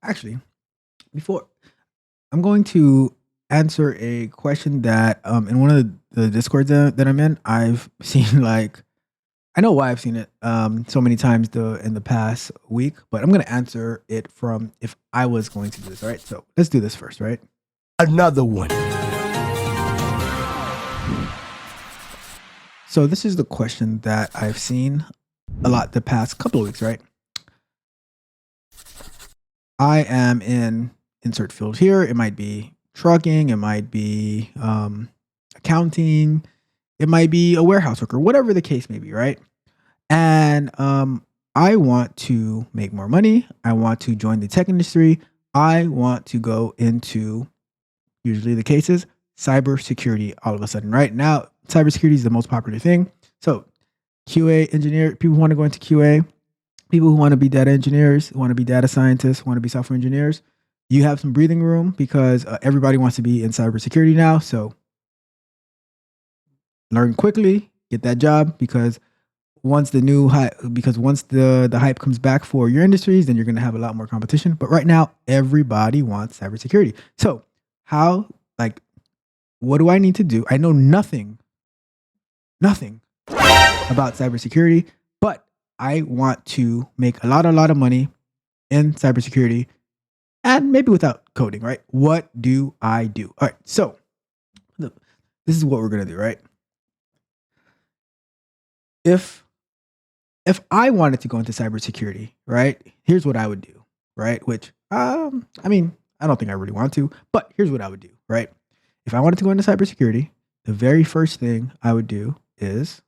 Actually, before I'm going to answer a question that in one of the discords that I'm in, I've seen like I know why I've seen it so many times in the past week, but I'm gonna answer it from if I was going to do this. All right, so let's do this first, right? Another one. So this is the question that I've seen a lot the past couple of weeks, right? I am in insert field here. It might be trucking, it might be accounting, it might be a warehouse worker, whatever the case may be, right? And I want to make more money. I want to join the tech industry. I want to go into, usually the cases, cybersecurity all of a sudden. Right now, cybersecurity is the most popular thing. So QA engineer, people who want to go into QA, people who want to be data engineers, want to be data scientists, want to be software engineers. You have some breathing room because everybody wants to be in cybersecurity now. So learn quickly, get that job because once the hype comes back for your industries, then you're going to have a lot more competition. But right now, everybody wants cybersecurity. So what do I need to do? I know nothing about cybersecurity, but I want to make a lot of money in cybersecurity and maybe without coding, right? What do I do? All right, so this is what we're going to do, right? If I wanted to go into cybersecurity, right? Here's what I would do, right? Which, I mean, I don't think I really want to, but here's what I would do, right? If I wanted to go into cybersecurity, the very first thing I would do is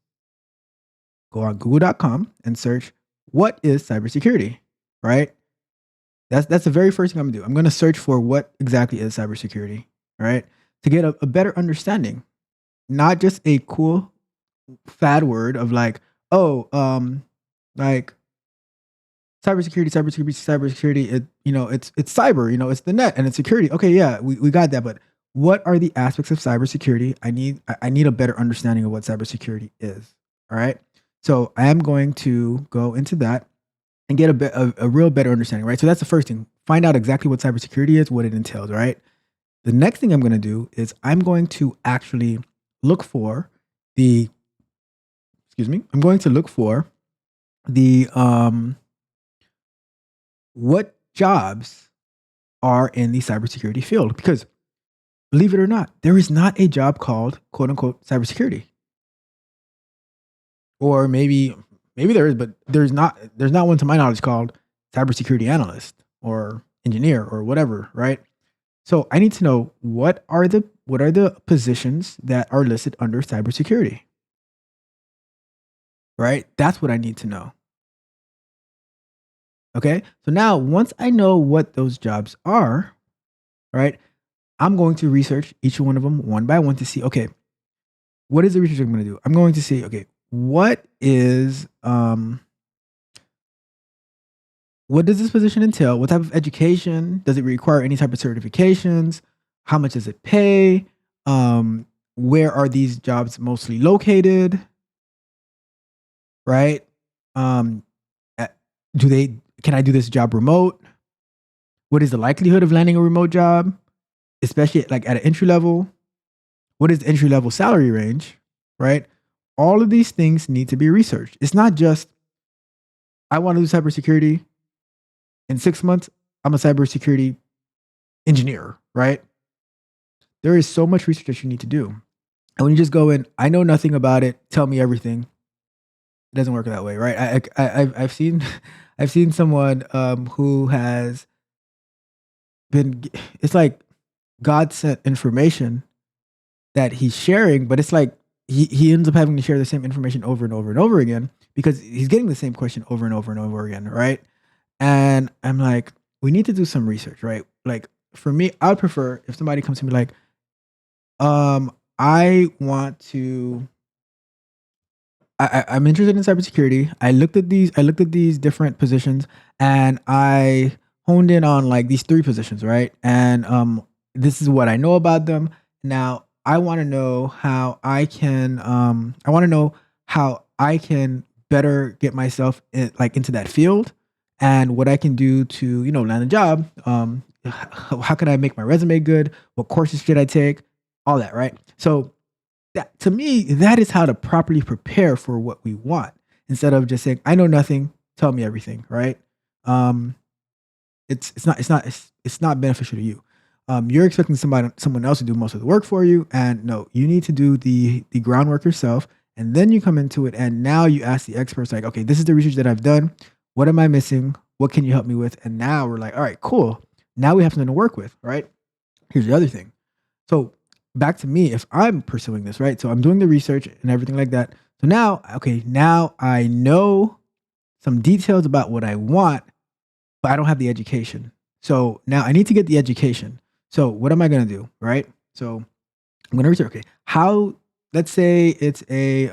go on google.com and search what is cybersecurity, right? That's the very first thing I'm gonna do. I'm gonna search for what exactly is cybersecurity, right? To get a better understanding, not just a cool fad word of like, oh, like cybersecurity. It's cyber, it's the net and it's security. Okay, yeah, we got that, but what are the aspects of cybersecurity? I need a better understanding of what cybersecurity is. All right. So I am going to go into that and get a real better understanding, right? So that's the first thing. Find out exactly what cybersecurity is, what it entails, right? The next thing I'm going to do is I'm going to actually look for the, I'm going to look for the, what jobs are in the cybersecurity field, because believe it or not, there is not a job called quote unquote cybersecurity. Or maybe there is, but there's not one to my knowledge called cybersecurity analyst or engineer or whatever, right? So I need to know what are the positions that are listed under cybersecurity, right? That's what I need to know. Okay, so now once I know what those jobs are, right, I'm going to research each one of them one by one to see, okay, what is the research I'm going to do? I'm going to see, okay, what does this position entail? What type of education? Does it require any type of certifications? How much does it pay? Where are these jobs mostly located? Right? Can I do this job remote? What is the likelihood of landing a remote job? Especially like at an entry level? What is the entry level salary range? Right? All of these things need to be researched. It's not just, I want to do cybersecurity. In 6 months, I'm a cybersecurity engineer, right? There is so much research that you need to do. And when you just go in, I know nothing about it, tell me everything. It doesn't work that way, right? I've seen someone who has been, it's like God sent information that he's sharing, but it's like he ends up having to share the same information over and over and over again because he's getting the same question over and over and over again, right? And I'm like, we need to do some research, right? Like for me, I would prefer if somebody comes to me like, I want to, I'm interested in cybersecurity. I looked at these different positions and I honed in on like these 3 positions, right? And this is what I know about them. Now I want to know how I can better get myself into that field and what I can do to, land a job. How can I make my resume good? What courses should I take? All that, right? So that, to me, that is how to properly prepare for what we want, instead of just saying, I know nothing, tell me everything, right? Um, it's not beneficial to you. You're expecting someone else to do most of the work for you, and no, you need to do the groundwork yourself, and then you come into it, and now you ask the experts like, okay, this is the research that I've done. What am I missing? What can you help me with? And now we're like, all right, cool. Now we have something to work with, right? Here's the other thing. So back to me, if I'm pursuing this, right? So I'm doing the research and everything like that. So now, okay, now I know some details about what I want, but I don't have the education. So now I need to get the education. So what am I going to do, right? So I'm going to research. Okay, how? Let's say it's a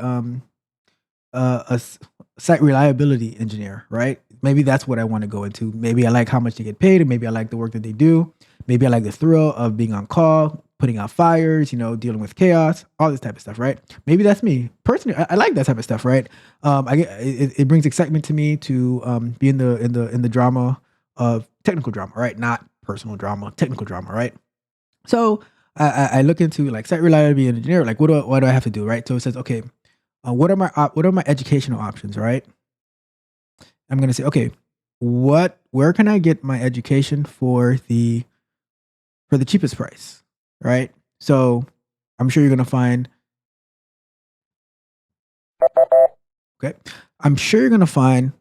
site reliability engineer, right? Maybe that's what I want to go into. Maybe I like how much they get paid, and maybe I like the work that they do. Maybe I like the thrill of being on call, putting out fires, dealing with chaos, all this type of stuff, right? Maybe that's me personally. I like that type of stuff, right? I get it brings excitement to me to be in the drama of technical drama, right? Not personal drama, technical drama, right? So I look into like site reliability engineer, like what do I have to do, right? So it says, okay, what are my educational options, right? I'm gonna say, okay, where can I get my education for the cheapest price, right? So I'm sure you're gonna find, okay, I'm sure you're gonna find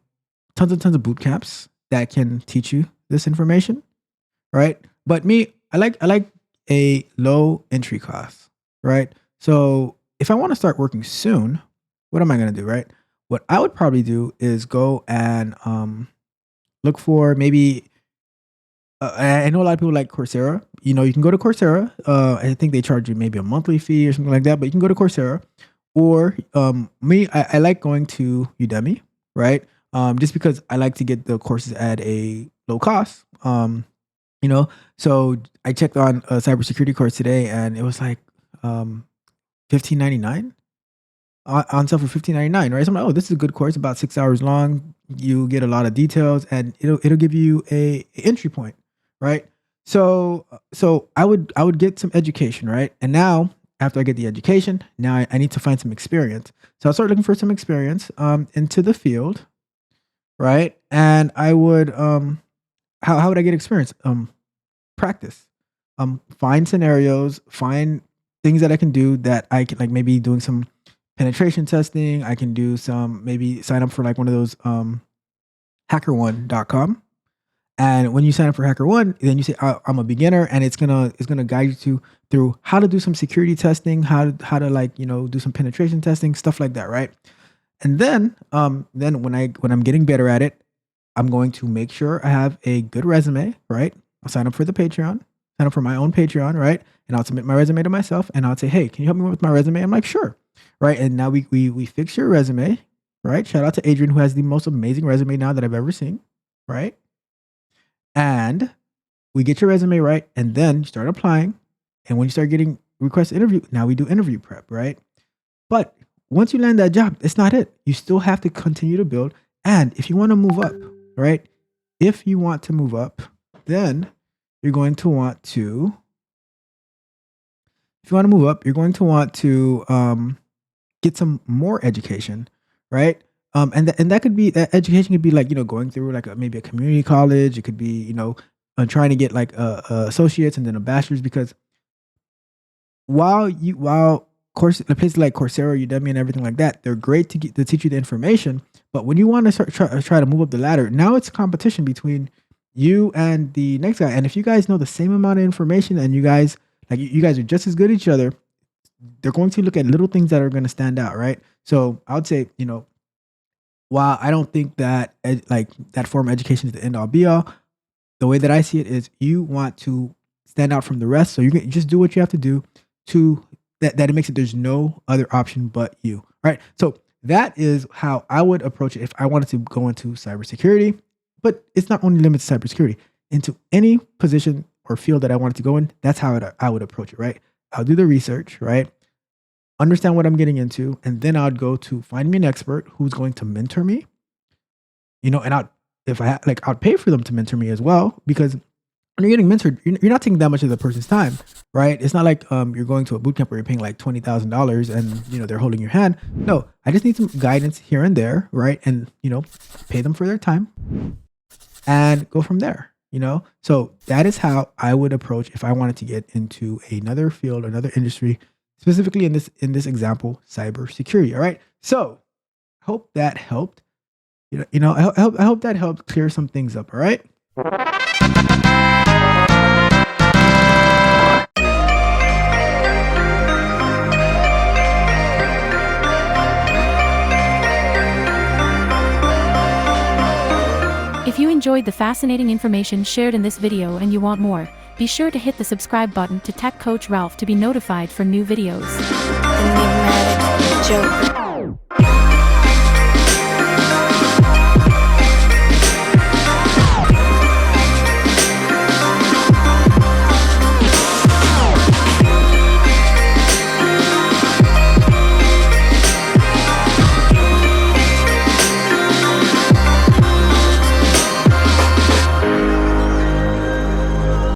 tons and tons of boot camps that can teach you this information, right? But me, I like a low entry cost, right? So if I want to start working soon, what am I gonna do, right? What I would probably do is go and look for maybe. I know a lot of people like Coursera. You can go to Coursera. I think they charge you maybe a monthly fee or something like that, but you can go to Coursera. Or me, I like going to Udemy, right? Just because I like to get the courses at a low cost. You know, so I checked on a cybersecurity course today, and it was like 15.99 on sale for 15.99, right? So I'm like, oh, this is a good course, about 6 hours long. You get a lot of details, and it'll give you a entry point, right? So I would get some education, right? And now after I get the education, now I need to find some experience. So I'll start looking for some experience into the field, right? And I would how would I get experience? Practice. Find scenarios, find things that I can do that I can, like, maybe doing some penetration testing. I can do some, maybe sign up for like one of those hackerone.com. And when you sign up for HackerOne, then you say, I'm a beginner, and it's gonna guide you through how to do some security testing, how to like, do some penetration testing, stuff like that, right? And then when I'm getting better at it, I'm going to make sure I have a good resume, right? I'll sign up for the Patreon, sign up for my own Patreon, right? And I'll submit my resume to myself, and I'll say, hey, can you help me with my resume? I'm like, sure, right? And now we fix your resume, right? Shout out to Adrian, who has the most amazing resume now that I've ever seen, right? And we get your resume right, and then you start applying. And when you start getting requests to interview, now we do interview prep, right? But once you land that job, it's not it. You still have to continue to build. And if you want to move up, right? If you want to move up, then you're going to want to, if you want to move up, you're going to want to get some more education, right? And that could be, that education could be like, going through like maybe a community college. It could be, trying to get like associates and then a bachelor's, because while course places like Coursera, Udemy, and everything like that, they're great to teach you the information. But when you want to try to move up the ladder, now it's competition between you and the next guy. And if you guys know the same amount of information, and you guys you guys are just as good as each other, they're going to look at little things that are going to stand out, right? So I would say, while I don't think that that form of education is the end all be all, the way that I see it is you want to stand out from the rest. So you can just do what you have to do to that it makes it there's no other option but you. Right. So that is how I would approach it if I wanted to go into cybersecurity. But it's not only limited to cybersecurity, into any position or field that I wanted to go in. That's how I would approach it. Right. I'll do the research, right? Understand what I'm getting into, and then I'd go to find me an expert who's going to mentor me, and if I'd pay for them to mentor me as well, because when you're getting mentored, you're not taking that much of the person's time, right? It's not like you're going to a boot camp where you're paying like $20,000 and they're holding your hand. No, I just need some guidance here and there, right? And pay them for their time and go from there. So that is how I would approach if I wanted to get into another field, another industry, specifically in this example, cybersecurity. All right. So hope that helped. I hope that helped clear some things up. All right. If you enjoyed the fascinating information shared in this video and you want more, be sure to hit the subscribe button to Tech Coach Ralph to be notified for new videos. Enigmatic joke.